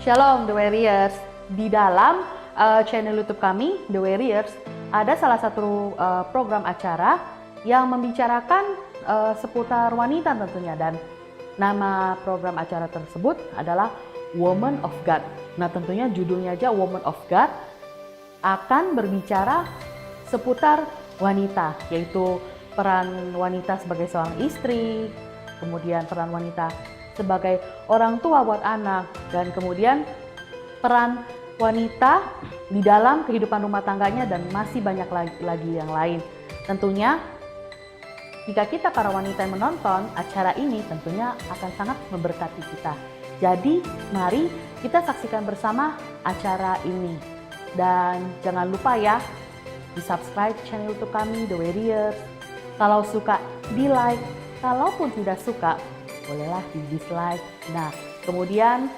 Shalom The Warriors. Di dalam channel YouTube kami The Warriors ada salah satu program acara yang membicarakan seputar wanita tentunya, dan nama program acara tersebut adalah Woman of God. Nah, tentunya judulnya aja Woman of God akan berbicara seputar wanita, yaitu peran wanita sebagai seorang istri, kemudian peran wanita sebagai orang tua buat anak, dan kemudian peran wanita di dalam kehidupan rumah tangganya, dan masih banyak lagi yang lain. Tentunya jika kita para wanita yang menonton acara ini tentunya akan sangat memberkati kita. Jadi mari kita saksikan bersama acara ini. Dan jangan lupa ya, di subscribe channel YouTube kami The Warriors. Kalau suka di like, kalaupun tidak suka bolehlah di dislike. Nah, kemudian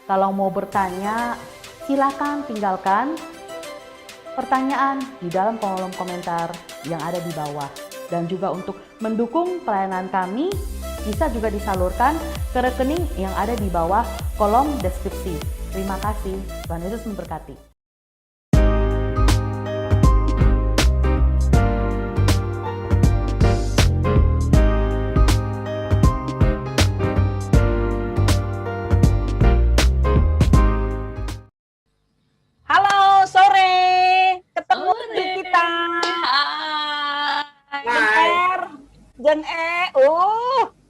kalau mau bertanya silakan tinggalkan pertanyaan di dalam kolom komentar yang ada di bawah. Dan juga untuk mendukung pelayanan kami bisa juga disalurkan ke rekening yang ada di bawah kolom deskripsi. Terima kasih. Tuhan Yesus memberkati. Halo, sore. Ketemu lagi kita. Jeng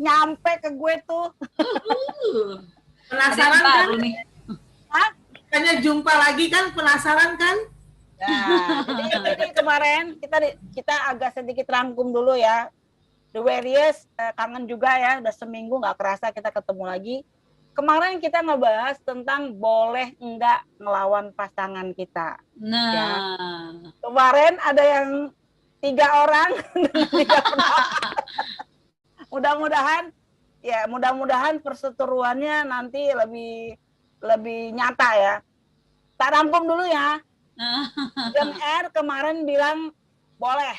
nyampe ke gue tuh. Penasaran kan? Nih. Hah? Kayaknya jumpa lagi kan, penasaran kan? Nah, jadi kemarin kita agak sedikit rangkum dulu ya. The Warriors kangen juga ya, udah seminggu nggak kerasa kita ketemu lagi. Kemarin kita ngebahas tentang boleh enggak ngelawan pasangan kita. Nah, ya. Kemarin ada yang 3 orang. Mudah-mudahan perseteruannya nanti lebih nyata ya. Tak rangkum dulu ya. Jeng R kemarin bilang boleh.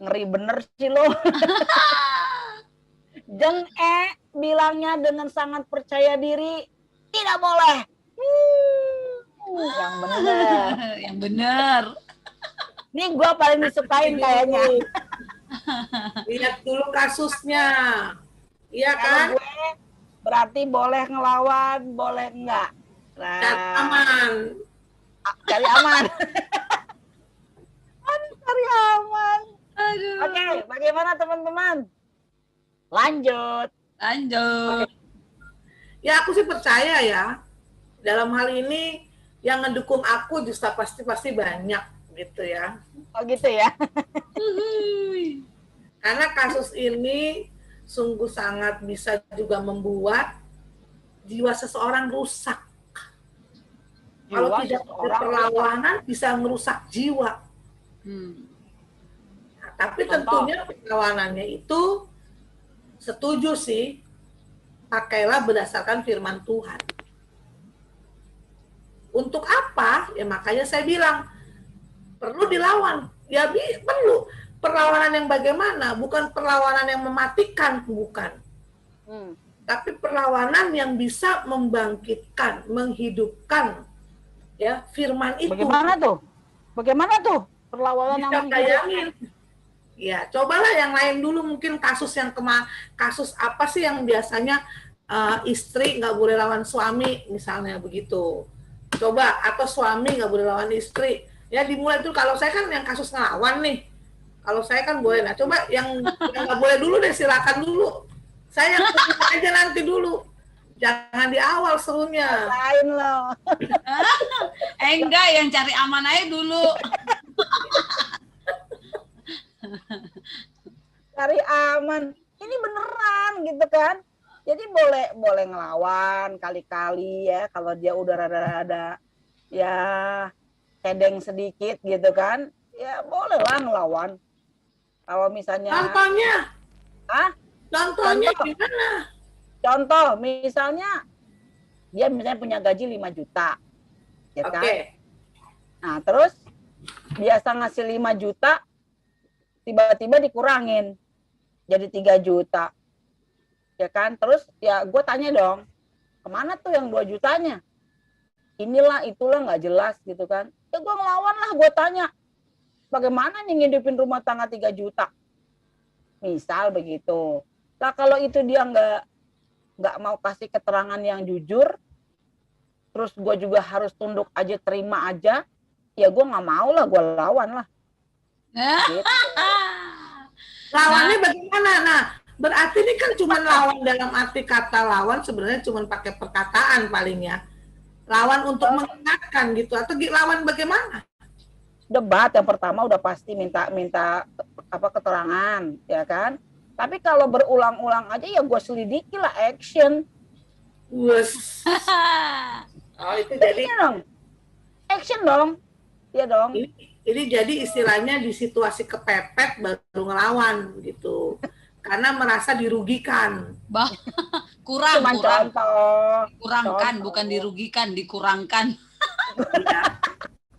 Ngeri bener sih lo. Jeng E bilangnya dengan sangat percaya diri tidak boleh. Yang benar. yang benar. Ini gue paling disukain kayaknya. Lihat dulu kasusnya. Iya kan? Kalau gue berarti boleh ngelawan, boleh enggak. Nah, Aman. Cari aman. Cari aman. Aduh. Oke, bagaimana teman-teman? Lanjut. Ya aku sih percaya ya. Dalam hal ini yang ngedukung aku justru pasti banyak gitu ya. Oh gitu ya. Karena kasus ini sungguh sangat bisa juga membuat jiwa seseorang rusak. Kalau tidak ada perlawanan bisa merusak jiwa. Nah, tapi tentunya perlawanannya itu setuju sih, pakailah berdasarkan firman Tuhan. Untuk apa? Ya makanya saya bilang perlu dilawan. Ya perlu. Perlawanan yang bagaimana? Bukan perlawanan yang mematikan, bukan. Tapi perlawanan yang bisa membangkitkan, menghidupkan ya firman itu. Bagaimana tuh perlawanan yang menghidupkan? Ya, cobalah yang lain dulu, mungkin kasus kasus apa sih yang biasanya istri nggak boleh lawan suami, misalnya begitu. Coba, atau suami nggak boleh lawan istri. Ya dimulai tuh, kalau saya kan yang kasus ngelawan nih. Kalau saya kan boleh. Nah, coba yang nggak boleh dulu deh, silakan dulu. Saya yang aja nanti dulu. Jangan di awal serunya. Lain loh. Enggak, yang cari aman aja dulu. Cari aman. Ini beneran gitu kan. Jadi boleh ngelawan kali-kali ya, kalau dia udah rada ya cedeng sedikit gitu kan. Ya bolehlah ngelawan. Kalau misalnya Contohnya? Contohnya gimana? Contoh misalnya dia misalnya punya gaji 5 juta. Ya kan? Nah, terus biasa ngasih 5 juta tiba-tiba dikurangin jadi 3 juta. Ya kan? Terus ya gue tanya dong, kemana tuh yang 2 jutanya? Inilah itulah nggak jelas gitu kan. Ya gue ngelawan lah, gue tanya bagaimana nih ngidupin rumah tangga 3 juta, misal begitu. Nah kalau itu dia nggak mau kasih keterangan yang jujur, terus gue juga harus tunduk aja, terima aja, ya gue nggak mau lah, gue lawan lah. Gitu. Lawannya bagaimana? Nah, berarti ini kan cuma lawan dalam arti kata lawan sebenarnya cuma pakai perkataan paling ya. Lawan untuk mengingatkan gitu atau lawan bagaimana? Debat yang pertama udah pasti minta apa keterangan, ya kan? Tapi kalau berulang-ulang aja ya gue selidiki lah, action. Wes. Oh, itu jadi dong. Action dong. Iya dong. Ini jadi istilahnya di situasi kepepet baru ngelawan gitu. Karena merasa dirugikan. Cuman contoh. Kurangkan, bukan dirugikan, dikurangkan. Ya.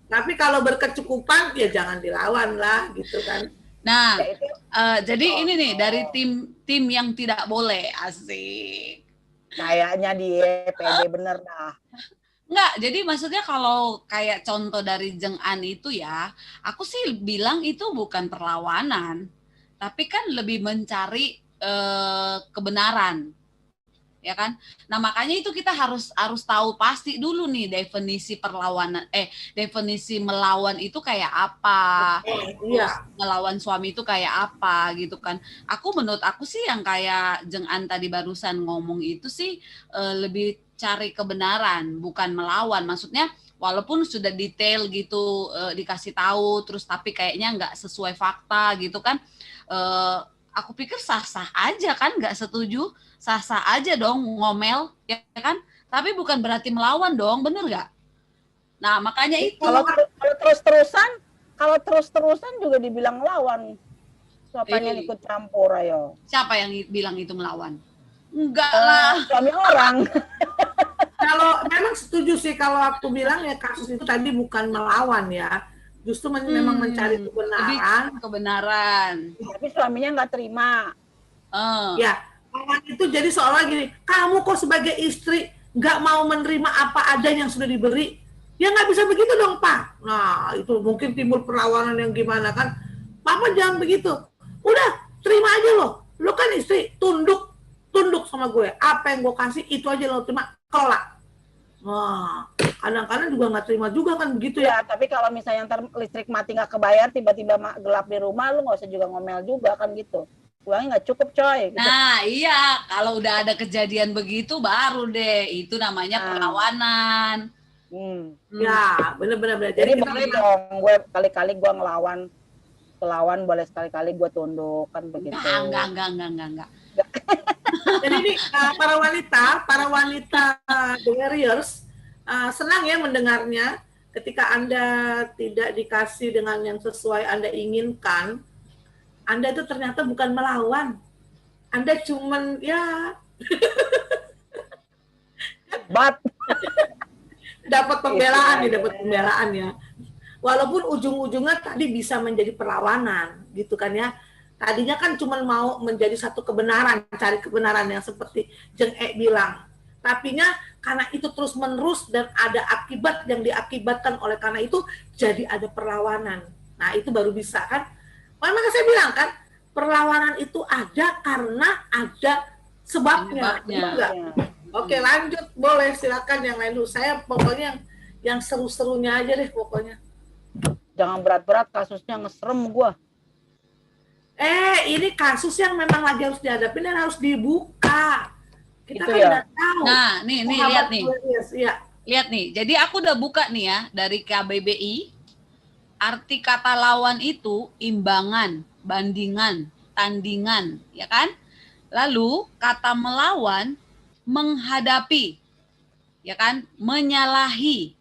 Tapi kalau berkecukupan ya jangan dilawan lah gitu kan. Nah, jadi ini nih dari tim yang tidak boleh, asik. Kayaknya dia pede bener dah. Enggak, jadi maksudnya kalau kayak contoh dari Jeng An itu ya, aku sih bilang itu bukan perlawanan, tapi kan lebih mencari kebenaran, ya kan? Nah makanya itu kita harus tahu pasti dulu nih definisi perlawanan, definisi melawan itu kayak apa, terus melawan suami itu kayak apa gitu kan? Menurut aku sih yang kayak Jeng An tadi barusan ngomong itu sih lebih cari kebenaran, bukan melawan. Maksudnya walaupun sudah detail gitu dikasih tahu, terus tapi kayaknya nggak sesuai fakta gitu kan, aku pikir sah-sah aja kan, nggak setuju, sah-sah aja dong ngomel, ya kan? Tapi bukan berarti melawan dong, bener nggak? Nah makanya itu. Kalau terus-terusan juga dibilang melawan. Siapa yang ikut campur ayo? Siapa yang bilang itu melawan? Enggak lah. Suami orang. Kalau memang setuju sih kalau waktu bilang ya kasus itu tadi bukan melawan ya, justru memang mencari kebenaran. Tapi suaminya nggak terima. Ya, lawan itu jadi seolah gini, kamu kok sebagai istri nggak mau menerima apa adanya yang sudah diberi, ya nggak bisa begitu dong Pak. Nah itu mungkin timbul perlawanan yang gimana kan, Mama jangan begitu. Udah terima aja lo kan istri, tunduk sama gue, apa yang gue kasih itu aja lo terima, kelak. Wah, kadang-kadang juga nggak terima juga kan begitu ya. Tapi kalau misalnya listrik mati nggak kebayar, tiba-tiba gelap di rumah, lu nggak usah juga ngomel juga kan gitu. Uangnya nggak cukup coy. Gitu. Nah iya, kalau udah ada kejadian begitu baru deh, itu namanya perlawanan. Ya, benar-benar. Jadi boleh dong, gue kali-kali gue ngelawan, boleh sekali-kali gue tunduk kan begitu. Enggak. Jadi ini para wanita The Warriors senang ya mendengarnya ketika Anda tidak dikasih dengan yang sesuai Anda inginkan. Anda itu ternyata bukan melawan. Anda cuman ya dapat pembelaan ya. Walaupun ujung-ujungnya tadi bisa menjadi perlawanan gitu kan ya. Tadinya kan cuma mau menjadi satu kebenaran, cari kebenaran yang seperti Jeng E bilang. Tapinya karena itu terus-menerus dan ada akibat yang diakibatkan oleh karena itu jadi ada perlawanan. Nah itu baru bisa kan. Makanya saya bilang kan perlawanan itu ada karena ada sebabnya. Oke lanjut, boleh silakan yang lain dulu. Saya pokoknya yang seru-serunya aja deh pokoknya. Jangan berat-berat, kasusnya ngeserem gua. Ini kasus yang memang lagi harus dihadapi dan harus dibuka. Kita itu kan ya. udah tahu. Nah, nih lihat nih. Ya. Lihat nih. Jadi aku udah buka nih ya dari KBBI. Arti kata lawan itu imbangan, bandingan, tandingan, ya kan? Lalu kata melawan menghadapi, ya kan? Menyalahi,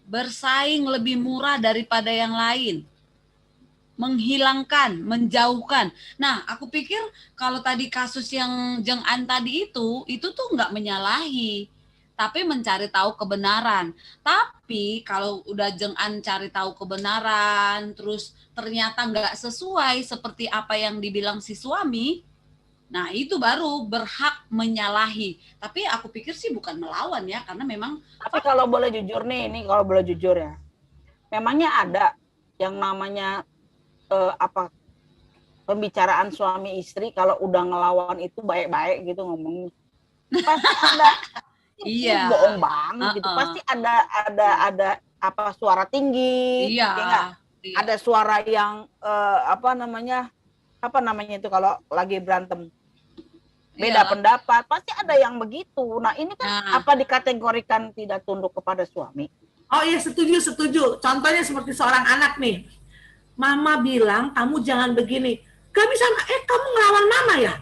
bersaing lebih murah daripada yang lain. Menghilangkan, menjauhkan. Nah, aku pikir kalau tadi kasus yang Jeng An tadi itu tuh nggak menyalahi, tapi mencari tahu kebenaran. Tapi kalau udah Jeng An cari tahu kebenaran, terus ternyata nggak sesuai seperti apa yang dibilang si suami, Nah, itu baru berhak menyalahi. Tapi aku pikir sih bukan melawan ya, karena memang Tapi kalau boleh jujur nih, ini kalau boleh jujur ya, memangnya ada yang namanya apa pembicaraan suami istri kalau udah ngelawan itu baik-baik gitu ngomong. Pasti ada ini iya. bohong banget gitu. Pasti ada apa suara tinggi, Iya. ya nggak? Iya. Ada suara yang apa namanya itu kalau lagi berantem beda Iya. pendapat, pasti ada yang begitu. Nah ini kan Nah. apa dikategorikan tidak tunduk kepada suami? Oh iya, setuju. Contohnya seperti seorang anak nih. Mama bilang kamu jangan begini. Gak bisa, kamu ngelawan mama ya?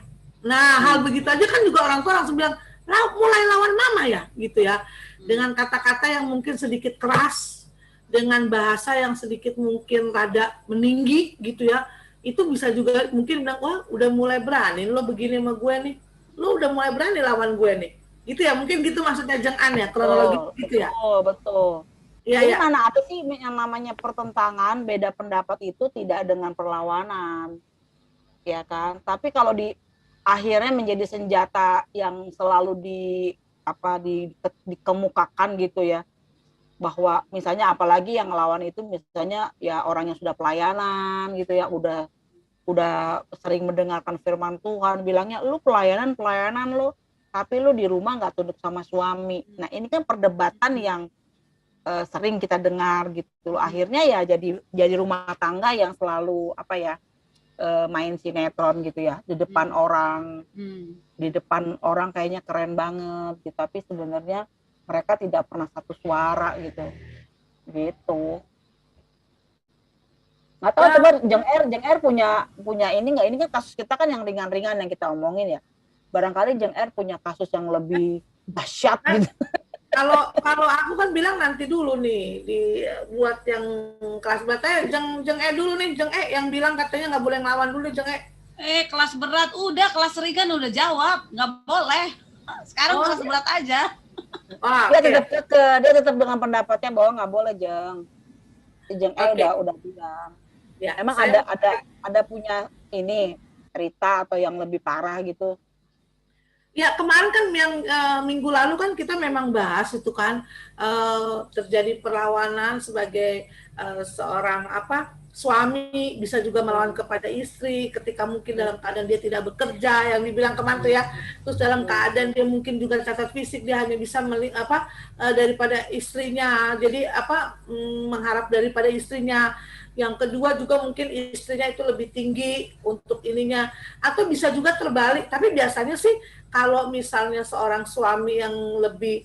Nah, hal begitu aja kan juga orang tua langsung bilang, mulai lawan mama ya? Gitu ya. Dengan kata-kata yang mungkin sedikit keras, dengan bahasa yang sedikit mungkin rada meninggi gitu ya. Itu bisa juga mungkin bilang, wah udah mulai berani lo begini sama gue nih. Lo udah mulai berani lawan gue nih. Gitu ya, mungkin gitu maksudnya Jeng An ya, kronologi gitu ya. Betul. Iya, Jadi ya. mana ada sih yang namanya pertentangan, beda pendapat itu tidak dengan perlawanan, ya kan? Tapi kalau di akhirnya menjadi senjata yang selalu dikemukakan gitu ya, bahwa misalnya apalagi yang ngelawan itu misalnya ya orang yang sudah pelayanan gitu ya, udah sering mendengarkan firman Tuhan, bilangnya lu pelayanan lu, tapi lu di rumah nggak tunduk sama suami. Nah ini kan perdebatan yang sering kita dengar gitu. Akhirnya ya jadi rumah tangga yang selalu main sinetron gitu ya di depan orang. Di depan orang kayaknya keren banget gitu, tapi sebenarnya mereka tidak pernah satu suara gitu. Nggak tahu coba Jeng R punya ini nggak? Ini kan kasus kita kan yang ringan-ringan yang kita omongin ya. Barangkali Jeng R punya kasus yang lebih dahsyat gitu. Kalau aku kan bilang nanti dulu nih buat yang kelas berat Jeng E dulu nih, Jeng E yang bilang katanya nggak boleh ngelawan dulu Jeng E. Kelas berat udah, kelas ringan udah jawab, nggak boleh. Sekarang kelas berat aja. Dia tetap dengan pendapatnya bahwa nggak boleh Jeng E udah bilang. Ya, emang ada punya ini cerita atau yang lebih parah gitu? Ya kemarin kan yang minggu lalu kan kita memang bahas itu kan terjadi perlawanan sebagai seorang suami bisa juga melawan kepada istri ketika mungkin dalam keadaan dia tidak bekerja yang dibilang kemarin tuh ya, terus dalam keadaan dia mungkin juga cacat fisik, dia hanya bisa daripada istrinya, jadi mengharap daripada istrinya. Yang kedua juga mungkin istrinya itu lebih tinggi untuk ininya, atau bisa juga terbalik. Tapi biasanya sih kalau misalnya seorang suami yang lebih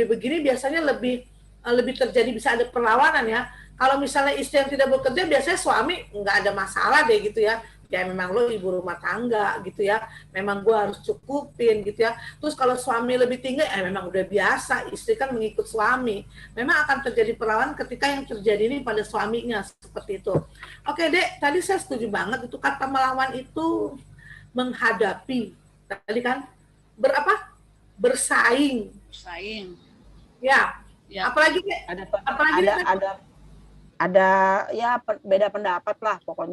begini biasanya lebih terjadi, bisa ada perlawanan ya. Kalau misalnya istri yang tidak bekerja biasanya suami nggak ada masalah deh gitu ya. Ya memang lo ibu rumah tangga gitu ya, memang gue harus cukupin gitu ya. Terus kalau suami lebih tinggi, memang udah biasa, istri kan mengikut suami. Memang akan terjadi perlawanan ketika yang terjadi ini pada suaminya, seperti itu. Oke Dek, tadi saya setuju banget, itu kata melawan itu menghadapi, tadi kan bersaing. Ya. Apalagi Dek? Ada ya beda pendapat lah pokoknya.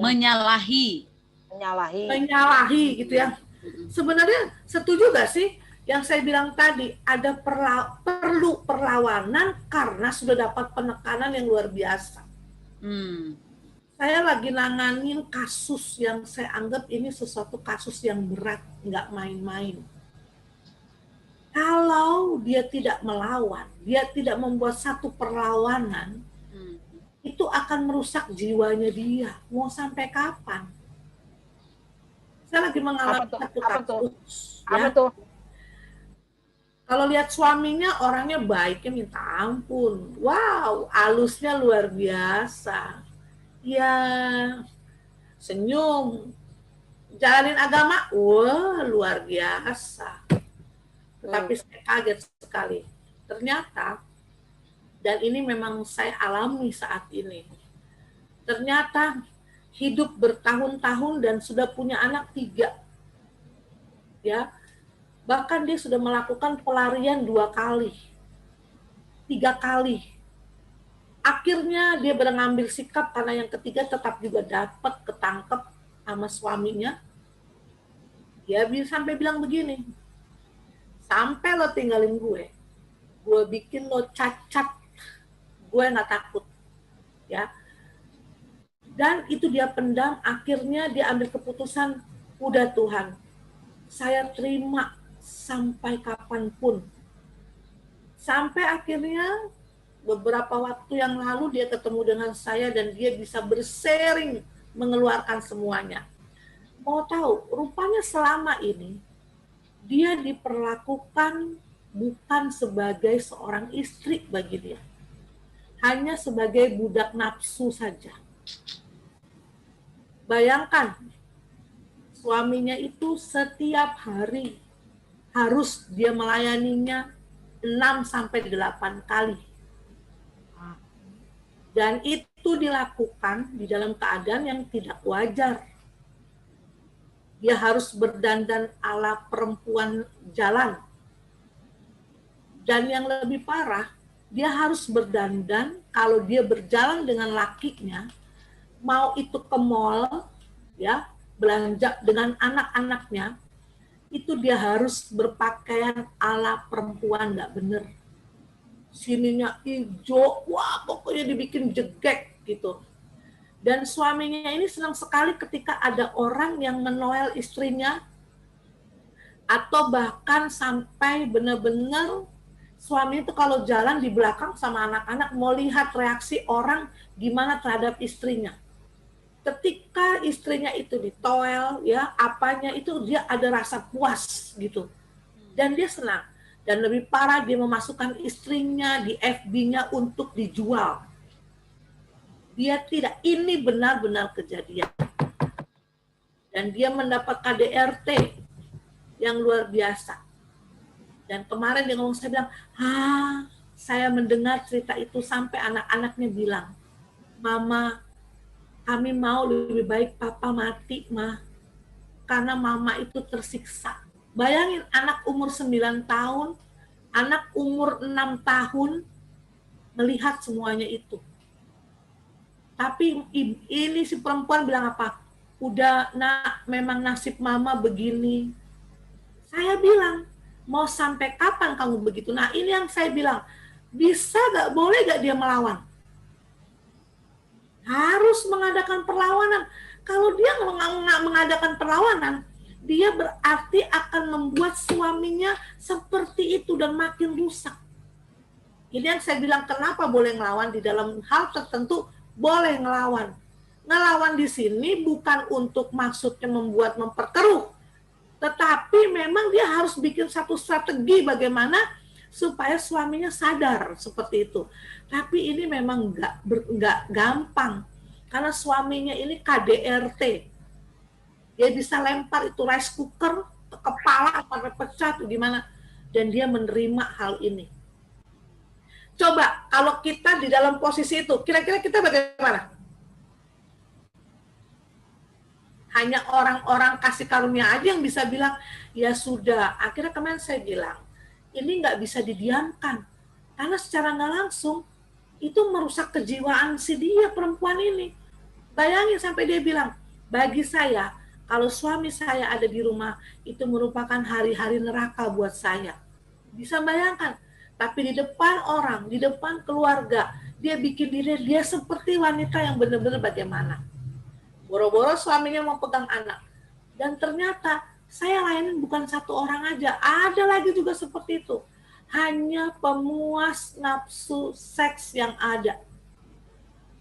Menyalahi gitu ya. Sebenarnya setuju gak sih yang saya bilang tadi, ada perlu perlawanan karena sudah dapat penekanan yang luar biasa. Saya lagi nanganin kasus yang saya anggap ini sesuatu kasus yang berat, nggak main-main. Kalau dia tidak melawan, dia tidak membuat satu perlawanan, itu akan merusak jiwanya dia. Mau sampai kapan? Saya lagi mengalami satu kasus. Apa tuh? Kalau lihat suaminya orangnya baiknya minta ampun. Wow, halusnya luar biasa. Ya, senyum. Jalanin agama, wah luar biasa. Tapi saya kaget sekali. Ternyata, dan ini memang saya alami saat ini. Ternyata hidup bertahun-tahun dan sudah punya anak 3. Ya. Bahkan dia sudah melakukan pelarian 2 kali. 3 kali. Akhirnya dia mengambil sikap karena yang ketiga tetap juga dapat ketangkep sama suaminya. Dia sampai bilang begini, sampai lo tinggalin gue bikin lo cacat, gue nggak takut, ya. Dan itu dia pendam, akhirnya dia ambil keputusan, udah Tuhan, saya terima sampai kapanpun. Sampai akhirnya beberapa waktu yang lalu dia ketemu dengan saya dan dia bisa bersharing, mengeluarkan semuanya. Mau tahu, rupanya selama ini dia diperlakukan bukan sebagai seorang istri bagi dia. Hanya sebagai budak nafsu saja. Bayangkan, suaminya itu setiap hari harus dia melayaninya 6-8 kali. Dan itu dilakukan di dalam keadaan yang tidak wajar. Dia harus berdandan ala perempuan jalan. Dan yang lebih parah, dia harus berdandan kalau dia berjalan dengan lakinya, mau itu ke mall, ya, belanja dengan anak-anaknya, itu dia harus berpakaian ala perempuan, nggak bener. Sininya hijau, wah pokoknya dibikin jegek gitu. Dan suaminya ini senang sekali ketika ada orang yang menoel istrinya, atau bahkan sampai benar-benar suami itu kalau jalan di belakang sama anak-anak mau lihat reaksi orang gimana terhadap istrinya. Ketika istrinya itu ditoel, ya apanya itu dia ada rasa puas gitu. Dan dia senang. Dan lebih parah dia memasukkan istrinya di FB-nya untuk dijual. Dia tidak, ini benar-benar kejadian. Dan dia mendapat KDRT yang luar biasa. Dan kemarin dia ngomong, saya bilang, saya mendengar cerita itu sampai anak-anaknya bilang, Mama, kami mau lebih baik papa mati, Ma. Karena mama itu tersiksa. Bayangin anak umur 9 tahun, anak umur 6 tahun, melihat semuanya itu. Tapi ini si perempuan bilang apa? Udah, Nak, memang nasib mama begini. Saya bilang, mau sampai kapan kamu begitu? Nah, ini yang saya bilang, bisa gak, boleh gak dia melawan? Harus mengadakan perlawanan. Kalau dia nggak mengadakan perlawanan, dia berarti akan membuat suaminya seperti itu dan makin rusak. Ini yang saya bilang, kenapa boleh ngelawan di dalam hal tertentu, boleh ngelawan. Ngelawan di sini bukan untuk maksudnya memperkeruh, tetapi memang dia harus bikin satu strategi bagaimana supaya suaminya sadar seperti itu. Tapi ini memang nggak gampang, karena suaminya ini KDRT. Dia bisa lempar itu rice cooker ke kepala sampai pecah tuh gimana, dan dia menerima hal ini. Coba kalau kita di dalam posisi itu, kira-kira kita bagaimana? Hanya orang-orang kasih karunia aja yang bisa bilang, ya sudah. Akhirnya kemarin saya bilang, ini nggak bisa didiamkan. Karena secara nggak langsung, itu merusak kejiwaan si dia, perempuan ini. Bayangin sampai dia bilang, bagi saya, kalau suami saya ada di rumah, itu merupakan hari-hari neraka buat saya. Bisa bayangkan. Tapi di depan orang, di depan keluarga, dia bikin diri dia seperti wanita yang benar-benar bagaimana. Boro-boro suaminya mau pegang anak. Dan ternyata saya layanin bukan satu orang aja. Ada lagi juga seperti itu. Hanya pemuas nafsu seks yang ada.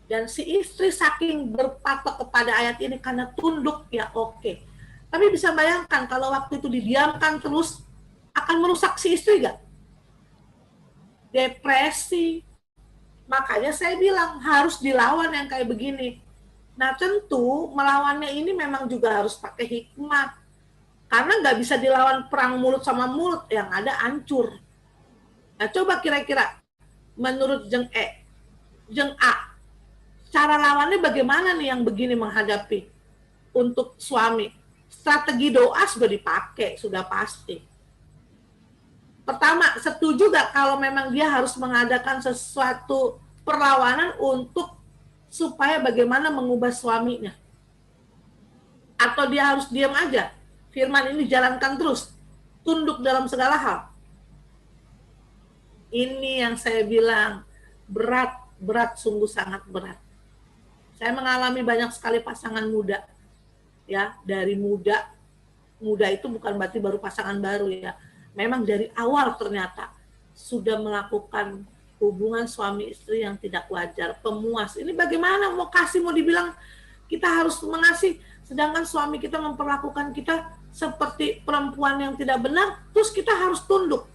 Dan si istri saking berpatok kepada ayat ini karena tunduk, ya oke. Tapi bisa bayangkan kalau waktu itu didiamkan terus, akan merusak si istri gak? Depresi. Makanya saya bilang harus dilawan yang kayak begini. Nah tentu melawannya ini memang juga harus pakai hikmat. Karena nggak bisa dilawan perang mulut sama mulut, yang ada hancur. Nah coba kira-kira menurut Jeng A, cara lawannya bagaimana nih yang begini menghadapi untuk suami? Strategi doa sudah dipakai, sudah pasti. Pertama, setuju gak kalau memang dia harus mengadakan sesuatu perlawanan untuk supaya bagaimana mengubah suaminya? Atau dia harus diam aja? firman ini jalankan terus, tunduk dalam segala hal. Ini yang saya bilang berat, sungguh sangat berat. Saya mengalami banyak sekali pasangan muda, ya, dari muda itu bukan berarti baru pasangan baru ya. Memang dari awal ternyata sudah melakukan hubungan suami istri yang tidak wajar, pemuas. Ini bagaimana mau kasih, mau dibilang kita harus mengasihi, sedangkan suami kita memperlakukan kita seperti perempuan yang tidak benar, terus kita harus tunduk.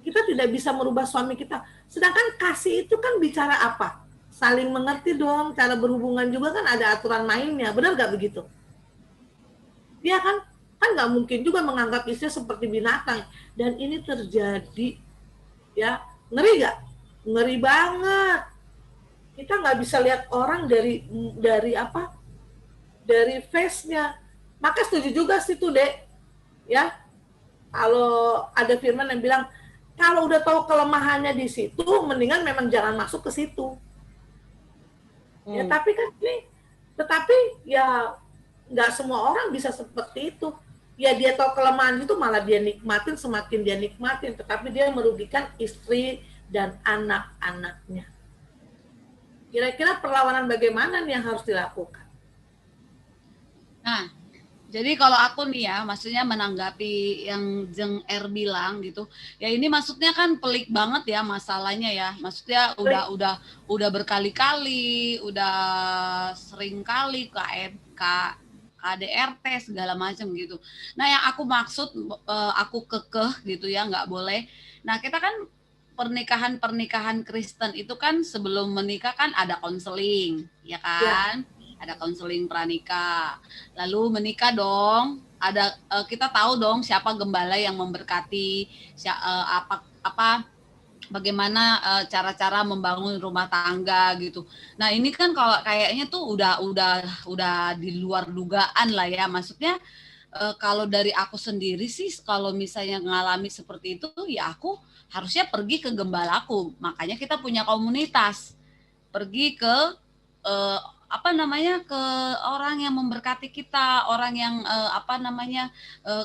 Kita tidak bisa merubah suami kita. Sedangkan kasih itu kan bicara apa? Saling mengerti dong, cara berhubungan juga kan ada aturan mainnya, benar gak begitu? Dia kan nggak mungkin juga menganggap istri seperti binatang. Dan ini terjadi, ya, ngeri gak? Ngeri banget. Kita nggak bisa lihat orang dari apa? Dari face-nya. Maka setuju juga sih tuh, Dek. Ya, kalau ada firman yang bilang, kalau udah tahu kelemahannya di situ, mendingan memang jangan masuk ke situ. Ya, tapi kan ini, tetapi ya nggak semua orang bisa seperti itu. Ya dia tahu kelemahan itu malah dia nikmatin, semakin dia nikmatin, tetapi dia merugikan istri dan anak-anaknya. Kira-kira perlawanan bagaimana nih yang harus dilakukan? Nah, jadi kalau aku nih ya, maksudnya menanggapi yang Jeng R bilang gitu, ya ini maksudnya kan pelik banget ya masalahnya ya, maksudnya udah berkali-kali, udah sering kali ke KDRT segala macam gitu. Nah yang aku maksud, aku kekeh gitu ya, nggak boleh. Nah kita kan pernikahan Kristen itu kan sebelum menikah kan ada konseling, ya kan? Ya. Ada konseling pranikah. Lalu menikah dong, ada kita tahu dong siapa gembala yang memberkati, bagaimana cara-cara membangun rumah tangga gitu. Nah ini kan kalau kayaknya tuh udah di luar dugaan lah ya. Maksudnya kalau dari aku sendiri sih, kalau misalnya ngalami seperti itu, ya aku harusnya pergi ke gembalaku. Makanya kita punya komunitas, pergi ke ke orang yang memberkati kita, orang yang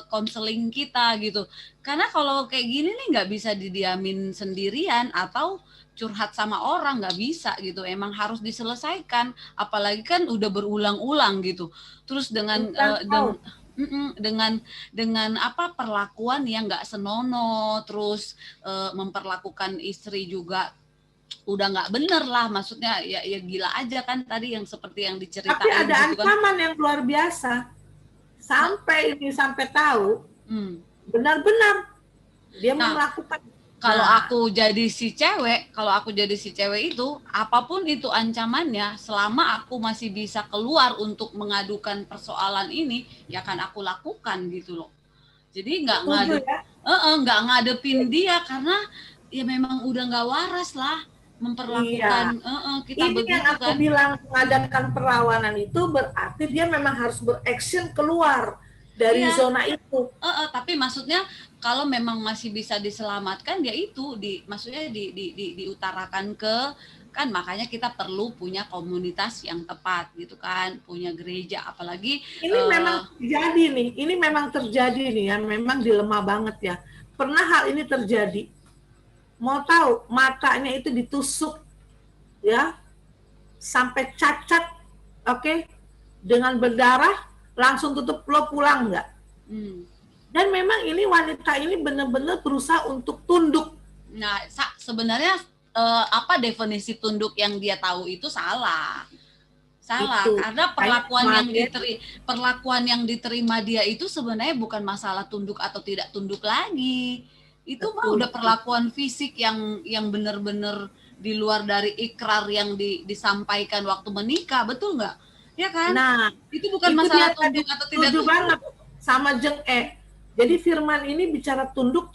konseling kita gitu. Karena kalau kayak gini nih nggak bisa didiamin sendirian atau curhat sama orang, nggak bisa gitu. Emang harus diselesaikan. Apalagi kan udah berulang-ulang gitu. Terus dengan perlakuan yang nggak senonoh, terus memperlakukan istri juga udah nggak bener lah, maksudnya ya gila aja kan tadi yang seperti yang diceritain. Tapi ada gitu ancaman kan. yang luar biasa sampai tahu benar-benar dia melakukan. Kalau aku jadi si cewek itu, apapun itu ancamannya, selama aku masih bisa keluar untuk mengadukan persoalan ini, ya kan aku lakukan gitu loh. Jadi nggak ngadepin dia karena ya memang udah nggak waras lah memperlakukan kita ini begitu yang aku kan. bilang mengadakan perlawanan itu berarti dia memang harus beraction keluar dari zona itu. Tapi maksudnya kalau memang masih bisa diselamatkan ya itu maksudnya diutarakan ke kan, makanya kita perlu punya komunitas yang tepat gitu kan, punya gereja. Apalagi ini memang terjadi nih ya, memang dilema banget ya. Pernah hal ini terjadi. Mau tahu, matanya itu ditusuk ya sampai cacat, oke, dengan berdarah, langsung tutup, lo pulang nggak? Dan memang ini wanita ini benar-benar berusaha untuk tunduk. Nah sebenarnya apa definisi tunduk yang dia tahu itu salah itu. Karena perlakuan yang diterima dia itu sebenarnya bukan masalah tunduk atau tidak tunduk lagi. Itu mah udah perlakuan fisik yang benar-benar di luar dari ikrar yang disampaikan waktu menikah, betul nggak? Ya kan? Nah, itu bukan masalah tunduk atau tidak tunduk. Banget sama Jeng E. Jadi firman ini bicara tunduk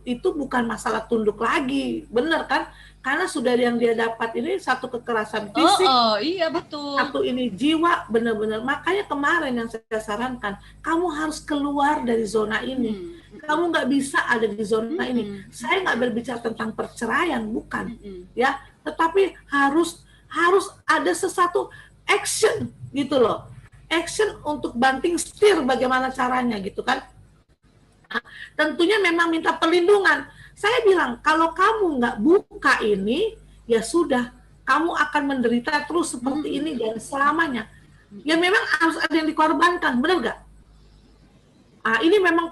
itu bukan masalah tunduk lagi, benar kan? Karena sudah yang dia dapat ini satu kekerasan fisik, iya betul. Satu ini jiwa, benar-benar. Makanya kemarin yang saya sarankan, kamu harus keluar dari zona ini. Kamu nggak bisa ada di zona ini. Saya nggak berbicara tentang perceraian, bukan, ya. Tetapi harus ada sesuatu action gitu loh. action untuk banting setir bagaimana caranya gitu kan. Nah, tentunya memang minta perlindungan. Saya bilang kalau kamu nggak buka ini, ya sudah, kamu akan menderita terus seperti ini dan selamanya. Ya memang harus ada yang dikorbankan, benar nggak? Ah, ini memang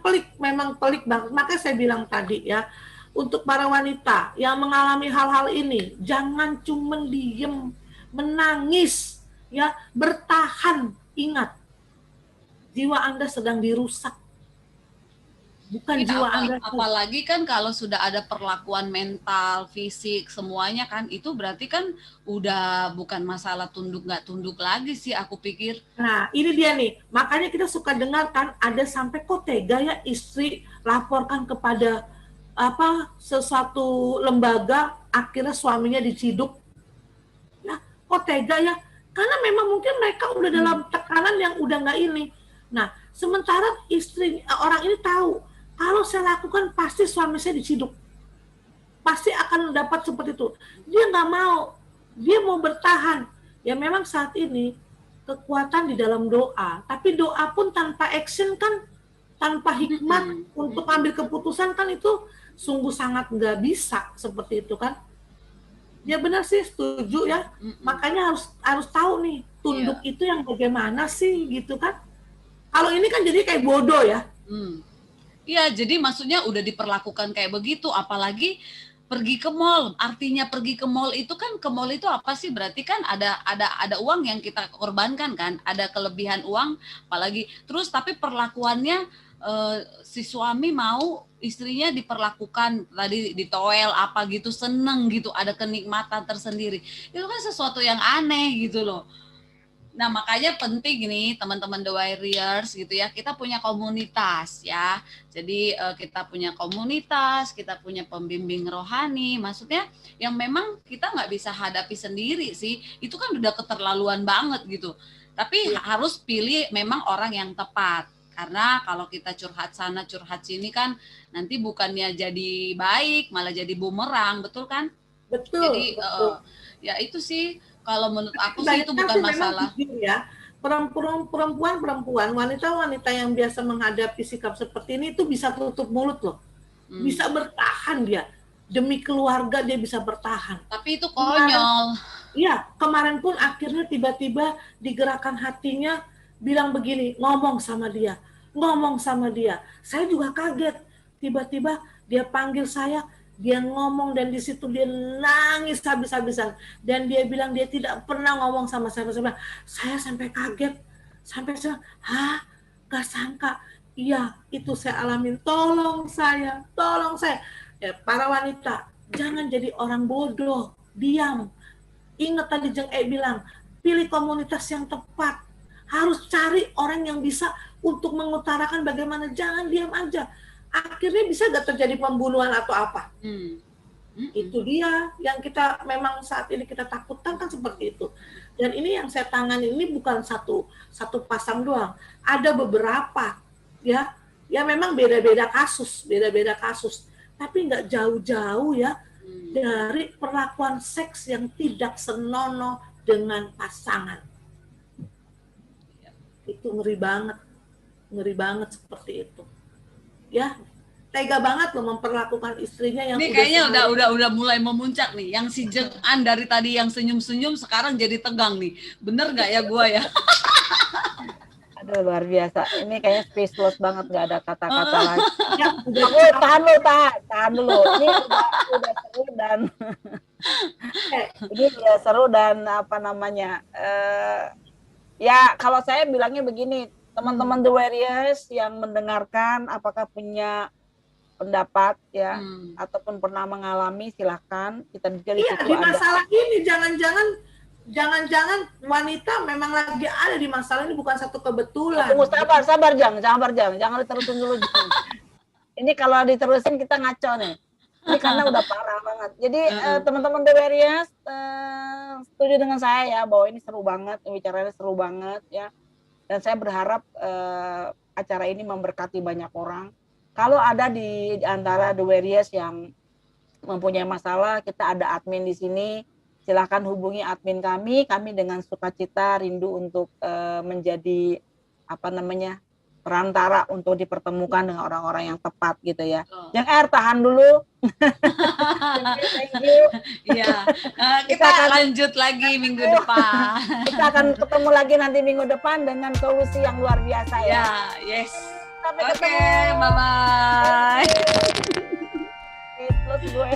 pelik banget. Makanya saya bilang tadi ya, untuk para wanita yang mengalami hal-hal ini, jangan cuma diem, menangis, ya, bertahan. Ingat, jiwa Anda sedang dirusak. Bukan jiwa Anda. Apalagi kan kalau sudah ada perlakuan mental, fisik, semuanya kan, itu berarti kan udah bukan masalah tunduk nggak tunduk lagi sih aku pikir. Nah, ini dia nih. Makanya kita suka dengar kan ada sampai kok tega ya istri laporkan kepada sesuatu lembaga, akhirnya suaminya diciduk. Nah, kok tega ya? Karena memang mungkin mereka udah dalam tekanan yang udah nggak ini. Nah, sementara orang ini tahu kalau saya lakukan pasti suami saya diciduk, pasti akan dapat seperti itu. Dia nggak mau, dia mau bertahan. Ya memang saat ini kekuatan di dalam doa, tapi doa pun tanpa action kan, tanpa hikmat untuk ambil keputusan kan itu sungguh sangat nggak bisa seperti itu kan. Ya benar sih, setuju ya. Makanya harus tahu nih, tunduk itu yang bagaimana sih gitu kan. Kalau ini kan jadi kayak bodoh ya. Iya, jadi maksudnya udah diperlakukan kayak begitu, apalagi pergi ke mall. Artinya pergi ke mall itu kan, ke mall itu apa sih? Berarti kan ada uang yang kita korbankan kan, ada kelebihan uang, apalagi terus tapi perlakuannya si suami mau istrinya diperlakukan tadi ditoel apa gitu, seneng gitu, ada kenikmatan tersendiri. Itu kan sesuatu yang aneh gitu loh. Nah, makanya penting nih teman-teman The Warriors gitu ya, kita punya komunitas ya. Jadi kita punya komunitas, kita punya pembimbing rohani, maksudnya yang memang kita nggak bisa hadapi sendiri sih, itu kan udah keterlaluan banget gitu. Tapi harus pilih memang orang yang tepat. Karena kalau kita curhat sana, curhat sini kan nanti bukannya jadi baik, malah jadi bumerang, betul kan? Betul. Jadi ya itu sih, kalau menurut aku sih itu bukan masalah. Ya, perempuan, wanita-wanita yang biasa menghadapi sikap seperti ini itu bisa tutup mulut loh. Bisa bertahan dia. Demi keluarga dia bisa bertahan. Tapi itu konyol. Iya, kemarin pun akhirnya tiba-tiba digerakkan hatinya bilang begini, ngomong sama dia. Saya juga kaget. Tiba-tiba dia panggil saya, dia ngomong dan di situ dia nangis habis-habisan dan dia bilang dia tidak pernah ngomong sama saya. Saya sampai kaget, sampai saya, gak sangka. Iya, itu saya alamin. Tolong saya. Ya, para wanita, jangan jadi orang bodoh, diam. Ingat tadi Jeng bilang, pilih komunitas yang tepat. Harus cari orang yang bisa untuk mengutarakan bagaimana, jangan diam aja. Akhirnya bisa gak terjadi pembunuhan atau apa. Itu dia yang kita memang saat ini kita takutkan kan seperti itu. Dan ini yang saya tangani ini bukan satu pasang doang. Ada beberapa ya memang beda-beda kasus. Tapi nggak jauh-jauh ya dari perlakuan seks yang tidak senonoh dengan pasangan. Itu ngeri banget seperti itu. Ya, tega banget loh memperlakukan istrinya yang ini kayaknya udah mulai memuncak nih. Yang si Jeng An dari tadi yang senyum-senyum sekarang jadi tegang nih. Bener nggak ya gua ya? Aduh, luar biasa. Ini kayaknya speechless banget, nggak ada kata-kata lagi. Ya, tahan dulu. Ini udah seru dan ini udah seru dan apa namanya? Ya kalau saya bilangnya begini, teman-teman The Warriors yang mendengarkan, apakah punya pendapat ya ataupun pernah mengalami, silahkan kita bicara. Iya, di masalah ini jangan-jangan wanita memang lagi ada di masalah ini, bukan satu kebetulan. Tunggu, sabar jangan diterusin dulu. Ini kalau diterusin kita ngaco nih. Ini karena udah parah banget. Jadi teman-teman The Warriors setuju dengan saya ya bahwa ini seru banget, bicaranya seru banget ya. Dan saya berharap acara ini memberkati banyak orang. Kalau ada di antara The Warriors yang mempunyai masalah, kita ada admin di sini silahkan hubungi admin kami dengan sukacita rindu untuk menjadi perantara untuk dipertemukan dengan orang-orang yang tepat gitu ya. Jeng tahan dulu. Thank you. Iya, kita lanjut lagi minggu depan. Kita akan ketemu lagi nanti minggu depan dengan solusi yang luar biasa ya. Ya, yes. Sampai Oke, ketemu. bye-bye. Plus gue.